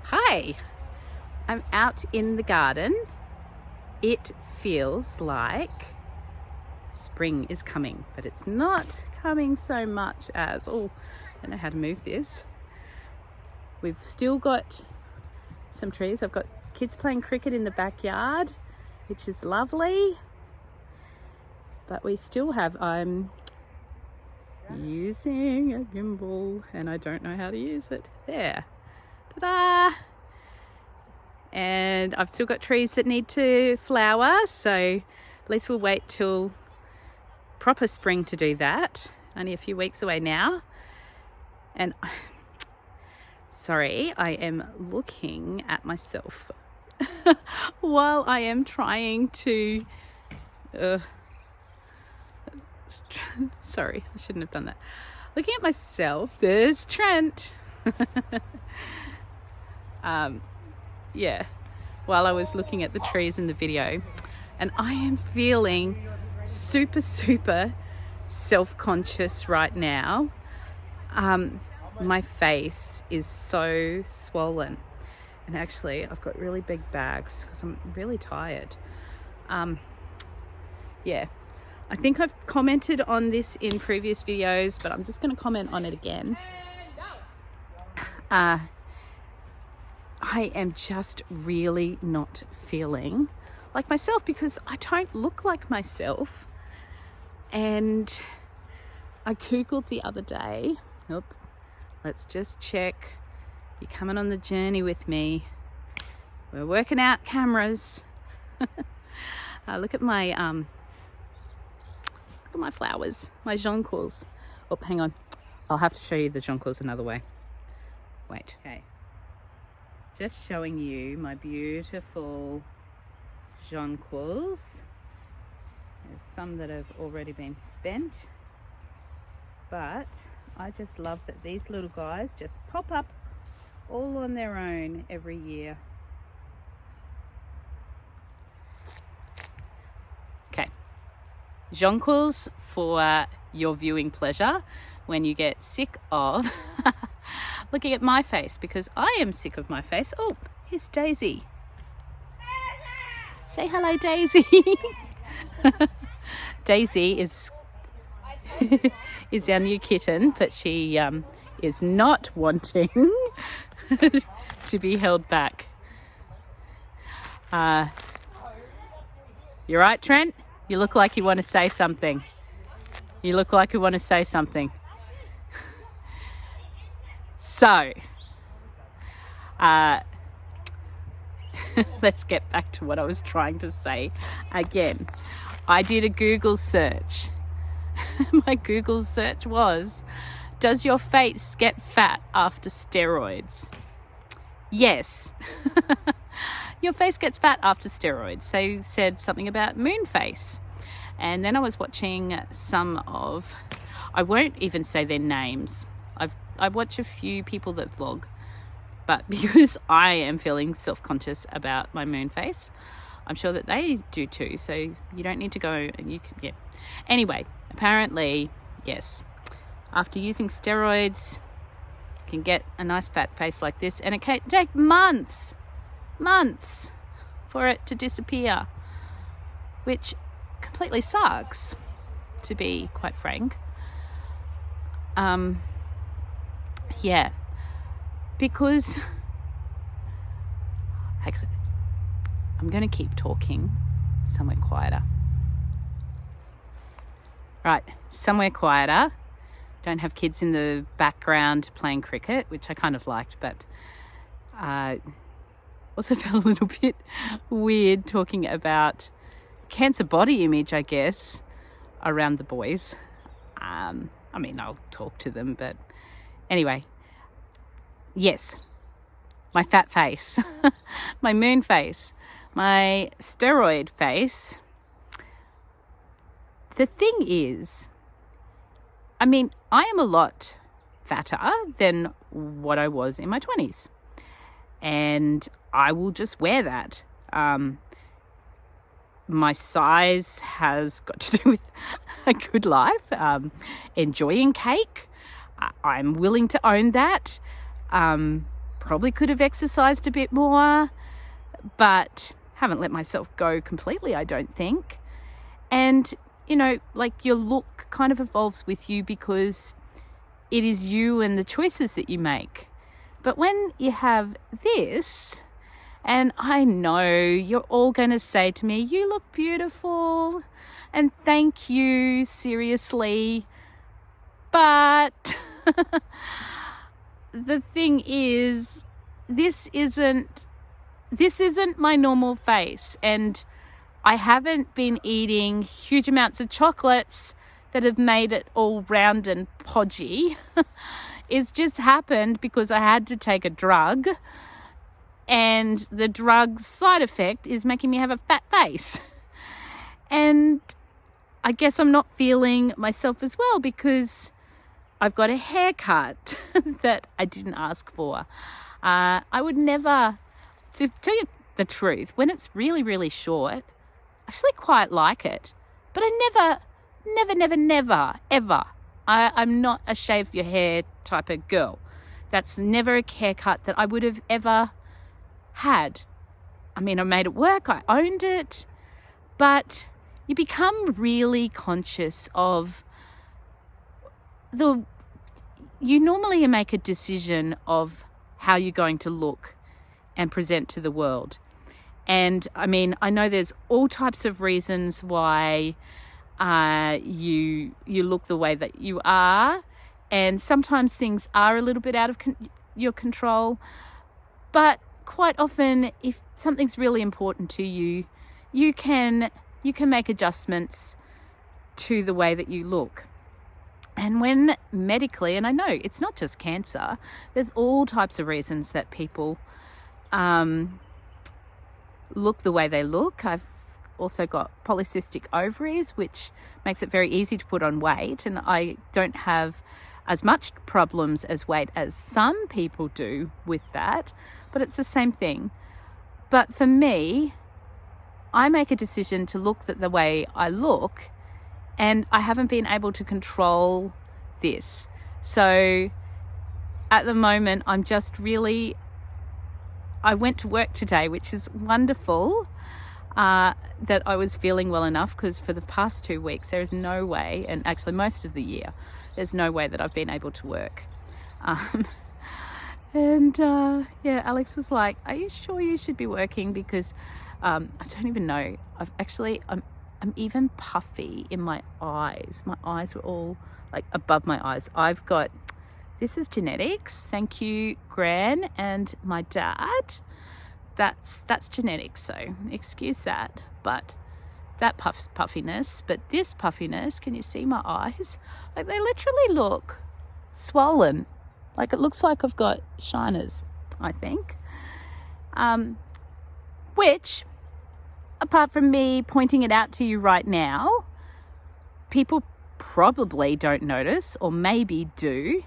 Hi, I'm out in the garden. It feels like spring is coming, but it's not coming so much as, I don't know how to move this. We've still got some trees. I've got kids playing cricket in the backyard, which is lovely. But we still have, I'm using a gimbal and I don't know how to use it. There. Ta-da! And I've still got trees that need to flower, so at least we'll wait till proper spring to do that. Only a few weeks away now. And sorry, I am looking at myself while I am trying to sorry, I shouldn't have done that. Looking at myself, there's Trent. Yeah, while I was looking at the trees in the video, and I am feeling super self-conscious right now. My face is so swollen, and actually I've got really big bags because I'm really tired. Yeah, I think I've commented on this in previous videos, but I'm just going to comment on it again. I am just really not feeling like myself because I don't look like myself. And I Googled the other day. Oops, let's just check. You're coming on the journey with me. We're working out cameras. Look at my flowers, my jonquils. Oh, hang on. I'll have to show you the jonquils another way. Wait. Okay. Just showing you my beautiful jonquils. There's some that have already been spent, but I just love that these little guys just pop up all on their own every year. Okay, jonquils for your viewing pleasure when you get sick of looking at my face, because I am sick of my face. Oh, here's Daisy. Say hello, Daisy. Daisy is our new kitten, but she is not wanting to be held back. You're right, Trent? You look like you want to say something. You look like you want to say something. So, let's get back to what I was trying to say again. I did a Google search. My Google search was, does your face get fat after steroids? Yes. Your face gets fat after steroids. They said something about moon face. And then I was watching some of, I won't even say their names. I watch a few people that vlog, but because I am feeling self-conscious about my moon face, I'm sure that they do too. So you don't need to go and you can, yeah. Anyway, apparently, yes, after using steroids, you can get a nice fat face like this, and it can take months for it to disappear, which completely sucks, to be quite frank. Yeah, because actually, I'm going to keep talking somewhere quieter. Right, somewhere quieter. Don't have kids in the background playing cricket, which I kind of liked, but also felt a little bit weird talking about cancer body image, I guess, around the boys. I mean, I'll talk to them, but anyway, yes, my fat face, my moon face, my steroid face. The thing is, I mean, I am a lot fatter than what I was in my 20s, and I will just wear that. My size has got to do with a good life, enjoying cake. I'm willing to own that. probably could have exercised a bit more, but haven't let myself go completely, I don't think. And, you know, like your look kind of evolves with you because it is you and the choices that you make. But when you have this, and I know you're all going to say to me, you look beautiful, and thank you, seriously. But the thing is, this isn't my normal face, and I haven't been eating huge amounts of chocolates that have made it all round and podgy. It's just happened because I had to take a drug, and the drug's side effect is making me have a fat face. And I guess I'm not feeling myself as well because I've got a haircut that I didn't ask for. I would never, to tell you the truth, when it's really, really short, I actually quite like it. But I never, ever, I'm not a shave your hair type of girl. That's never a haircut that I would have ever had. I mean, I made it work, I owned it, but you become really conscious of you normally make a decision of how you're going to look and present to the world. And I mean, I know there's all types of reasons why you look the way that you are, and sometimes things are a little bit out of your control, but quite often if something's really important to you, you can make adjustments to the way that you look. And when medically, and I know it's not just cancer, there's all types of reasons that people look the way they look. I've also got polycystic ovaries, which makes it very easy to put on weight, and I don't have as much problems as weight as some people do with that, but it's the same thing. But for me, I make a decision to look the way I look, and I haven't been able to control this. So at the moment, I'm just really, I went to work today, which is wonderful, that I was feeling well enough, because for the past 2 weeks, there is no way, and actually most of the year, there's no way that I've been able to work. Yeah, Alex was like, are you sure you should be working? Because I don't even know. I'm even puffy in my eyes. My eyes were all like above my eyes. I've got, this is genetics. Thank you, Gran and my dad. That's genetics, so excuse that. But that puffiness, but this puffiness, can you see my eyes? Like they literally look swollen. Like it looks like I've got shiners, I think. Which, apart from me pointing it out to you right now, people probably don't notice, or maybe do,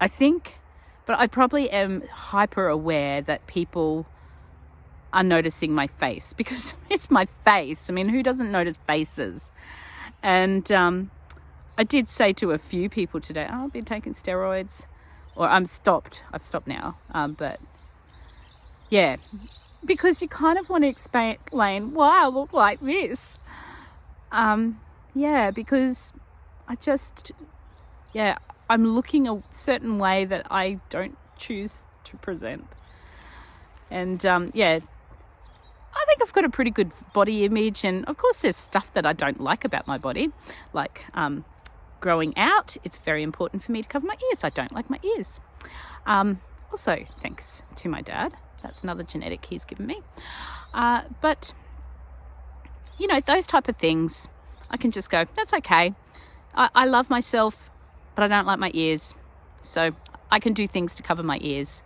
I think. But I probably am hyper aware that people are noticing my face, because it's my face. I mean, who doesn't notice faces? And I did say to a few people today, oh, I've been taking steroids, or I've stopped now. But yeah, because you kind of want to explain why I look like this. Yeah, because I'm looking a certain way that I don't choose to present. And I think I've got a pretty good body image, and of course there's stuff that I don't like about my body, like growing out. It's very important for me to cover my ears. I don't like my ears. Also, thanks to my dad. That's another genetic he's given me. But, you know, those type of things, I can just go, that's okay. I love myself, but I don't like my ears. So I can do things to cover my ears.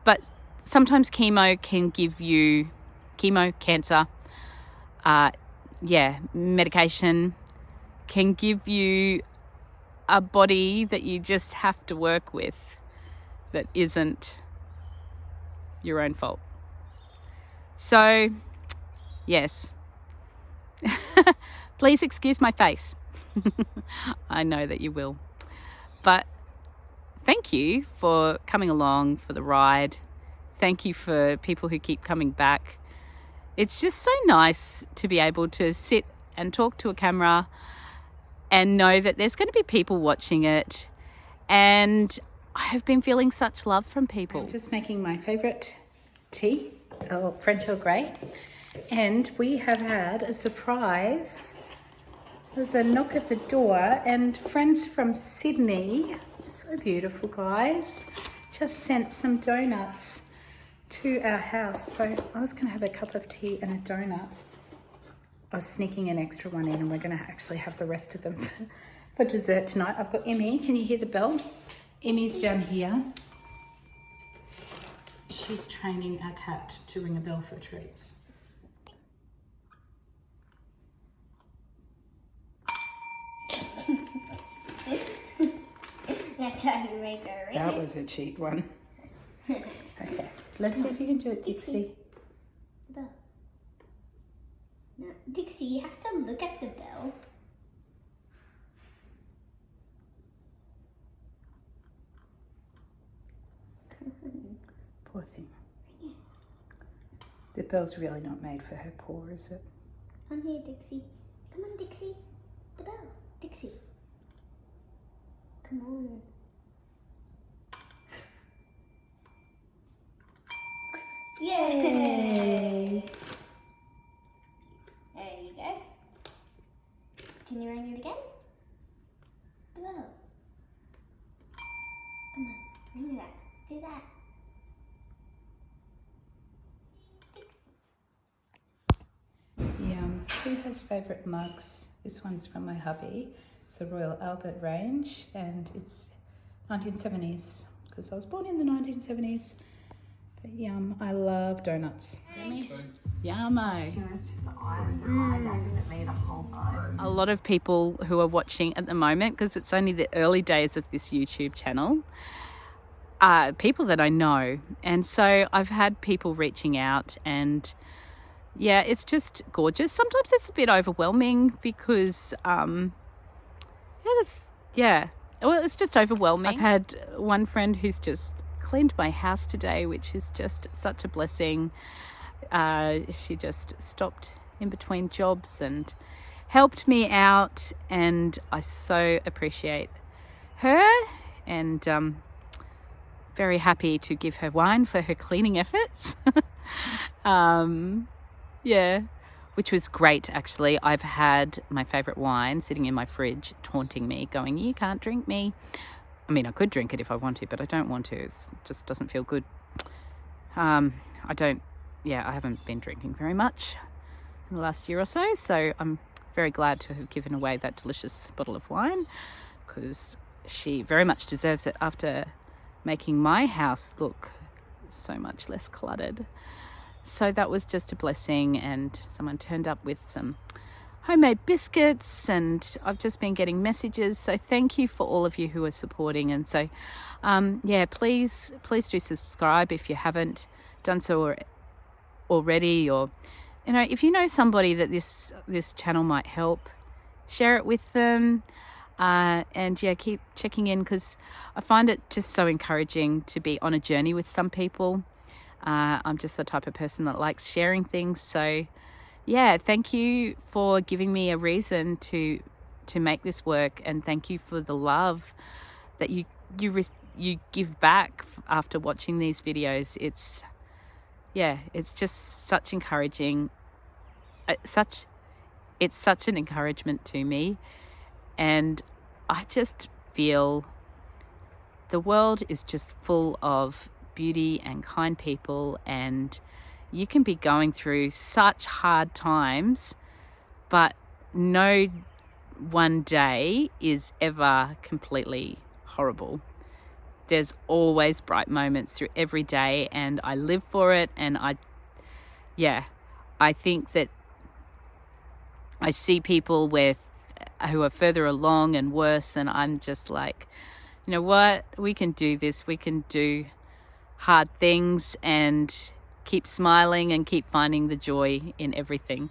But sometimes chemo can give you, cancer, medication can give you a body that you just have to work with that isn't your own fault. So, yes. Please excuse my face. I know that you will. But thank you for coming along for the ride. Thank you for people who keep coming back. It's just so nice to be able to sit and talk to a camera and know that there's going to be people watching it. And I have been feeling such love from people. I'm just making my favourite tea, French Earl Grey. And we have had a surprise. There's a knock at the door, and friends from Sydney, so beautiful guys, just sent some donuts to our house. So I was going to have a cup of tea and a donut. I was sneaking an extra one in, and we're going to actually have the rest of them for dessert tonight. I've got Emmy. Can you hear the bell? Emmy's down here. She's training our cat to ring a bell for treats. That's how you make a ring. That was a cheap one. Okay, let's see if you can do it, Dixie. Bell. No, Dixie, you have to look at the bell. Poor thing. The bell's really not made for her paw, is it? Come here, Dixie. Come on, Dixie. The bell. Dixie. Come on. Yay! There you go. Can you ring it again? The bell. Come on, ring that. Do that. Who has favourite mugs? This one's from my hubby. It's the Royal Albert range, and it's 1970s because I was born in the 1970s. But yum, I love donuts. Yummo. A lot of people who are watching at the moment, because it's only the early days of this YouTube channel, are people that I know. And so I've had people reaching out, and yeah, it's just gorgeous. Sometimes it's a bit overwhelming because, it's just overwhelming. I've had one friend who's just cleaned my house today, which is just such a blessing. She just stopped in between jobs and helped me out, and I so appreciate her, and very happy to give her wine for her cleaning efforts. Yeah, which was great actually. I've had my favourite wine sitting in my fridge taunting me, going, you can't drink me. I mean, I could drink it if I want to, but I don't want to. It just doesn't feel good. I haven't been drinking very much in the last year or so, so I'm very glad to have given away that delicious bottle of wine, because she very much deserves it after making my house look so much less cluttered. So that was just a blessing, and someone turned up with some homemade biscuits, and I've just been getting messages. So thank you for all of you who are supporting. And so, please do subscribe if you haven't done so already, or, if you know somebody that this channel might help, share it with them. Keep checking in, because I find it just so encouraging to be on a journey with some people. I'm just the type of person that likes sharing things. So yeah, thank you for giving me a reason to make this work, and thank you for the love that you give back after watching these videos. It's just such encouraging. It's such an encouragement to me, and I just feel the world is just full of beauty and kind people, and you can be going through such hard times, but no one day is ever completely horrible. There's always bright moments through every day, and I live for it. And I think that I see people who are further along and worse, and I'm just like, you know what, we can do this. We can do hard things and keep smiling and keep finding the joy in everything.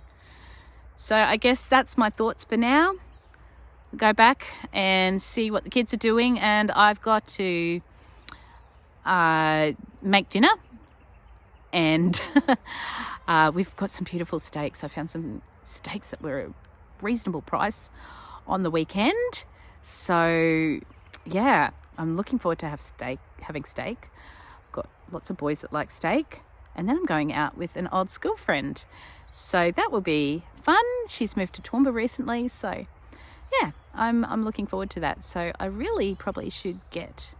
So I guess that's my thoughts for now. Go back and see what the kids are doing, and I've got to make dinner, and we've got some beautiful steaks. I found some steaks that were a reasonable price on the weekend. So yeah, I'm looking forward to having steak. I've got lots of boys that like steak, and then I'm going out with an old school friend. So that will be fun. She's moved to Toowoomba recently, so yeah, I'm looking forward to that. So I really probably should get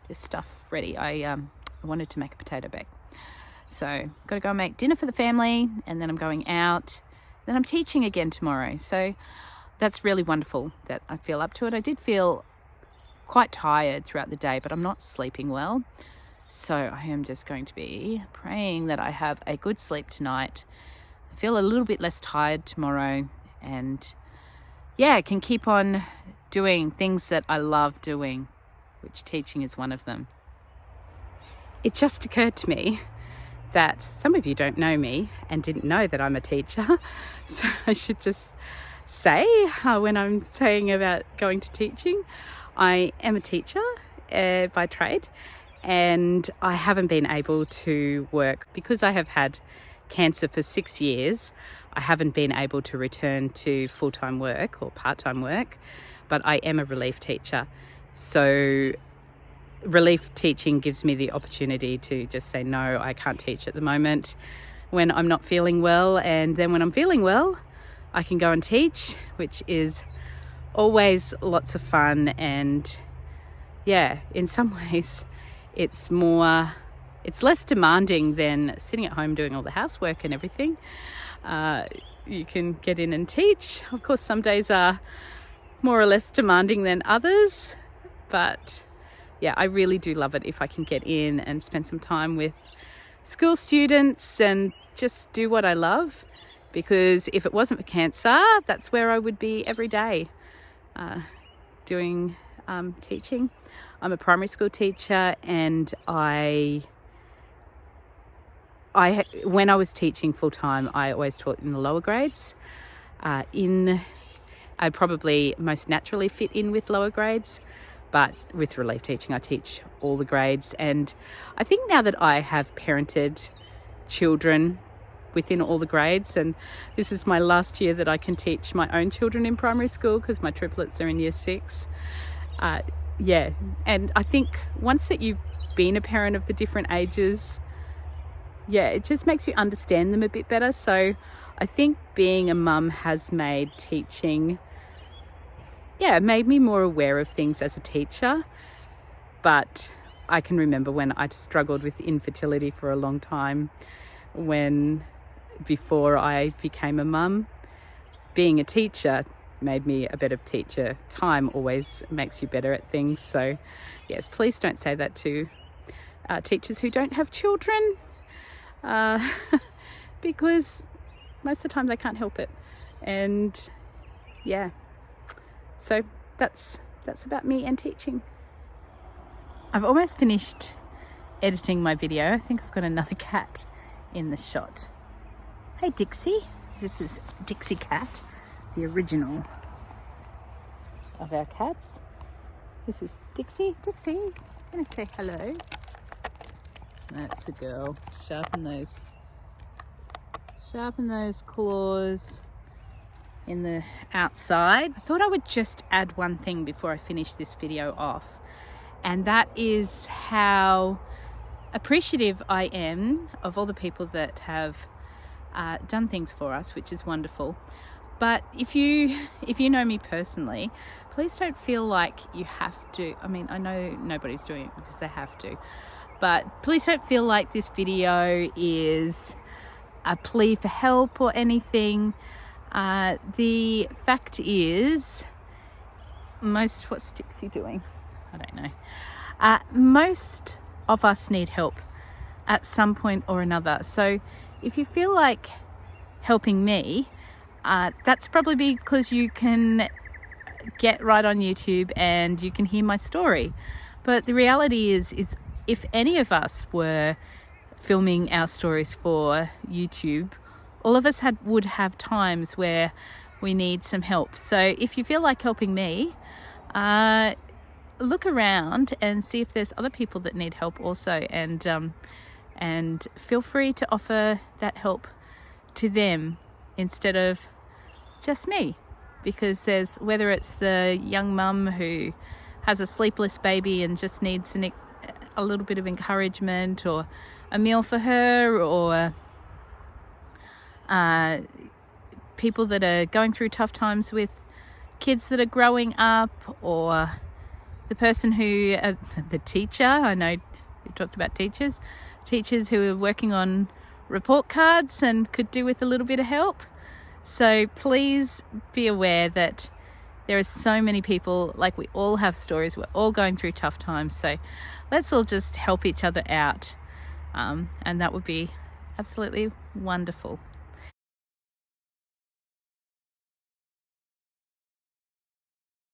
this stuff ready. I wanted to make a potato bake. So got to go and make dinner for the family, and then I'm going out. Then I'm teaching again tomorrow. So that's really wonderful that I feel up to it. I did feel quite tired throughout the day, but I'm not sleeping well. So I am just going to be praying that I have a good sleep tonight. I feel a little bit less tired tomorrow, and yeah, can keep on doing things that I love doing, which teaching is one of them. It just occurred to me that some of you don't know me and didn't know that I'm a teacher. So I should just say, when I'm saying about going to teaching, I am a teacher by trade, and I haven't been able to work because I have had cancer for 6 years. I haven't been able to return to full-time work or part-time work, but I am a relief teacher. So relief teaching gives me the opportunity to just say, no, I can't teach at the moment when I'm not feeling well. And then when I'm feeling well, I can go and teach, which is always lots of fun. And yeah, in some ways it's less demanding than sitting at home doing all the housework and everything. You can get in and teach. Of course, some days are more or less demanding than others, but yeah, I really do love it if I can get in and spend some time with school students and just do what I love, because if it wasn't for cancer, that's where I would be every day doing teaching. I'm a primary school teacher, and when I was teaching full-time, I always taught in the lower grades. I'd probably most naturally fit in with lower grades, but with relief teaching, I teach all the grades. And I think now that I have parented children within all the grades, and this is my last year that I can teach my own children in primary school because my triplets are in year 6. Yeah, and I think once that you've been a parent of the different ages, yeah, it just makes you understand them a bit better. So I think being a mum has made teaching, made me more aware of things as a teacher. But I can remember when I struggled with infertility for a long time, before I became a mum. Being a teacher made me a better teacher. Time always makes you better at things. So yes, please don't say that to teachers who don't have children, because most of the time they can't help it. And yeah, so that's about me and teaching. I've almost finished editing my video. I think I've got another cat in the shot. Hey Dixie, this is Dixie Cat, the original of our cats. This is Dixie. Dixie, gonna say hello. That's a girl. Sharpen those claws in the outside. I thought I would just add one thing before I finish this video off, and that is how appreciative I am of all the people that have done things for us, which is wonderful. But if you know me personally, please don't feel like you have to. I mean, I know nobody's doing it because they have to, but please don't feel like this video is a plea for help or anything. The fact is, what's Dixie doing? I don't know. Most of us need help at some point or another. So if you feel like helping me, that's probably because you can get right on YouTube and you can hear my story. But the reality is if any of us were filming our stories for YouTube, all of us would have times where we need some help. So if you feel like helping me, look around and see if there's other people that need help also, and feel free to offer that help to them instead of just me, because there's, whether it's the young mum who has a sleepless baby and just needs a little bit of encouragement, or a meal for her, or people that are going through tough times with kids that are growing up, or the person who, the teacher, I know we talked about teachers who are working on report cards and could do with a little bit of help. So please be aware that there are so many people, like, we all have stories, we're all going through tough times, so let's all just help each other out, and that would be absolutely wonderful.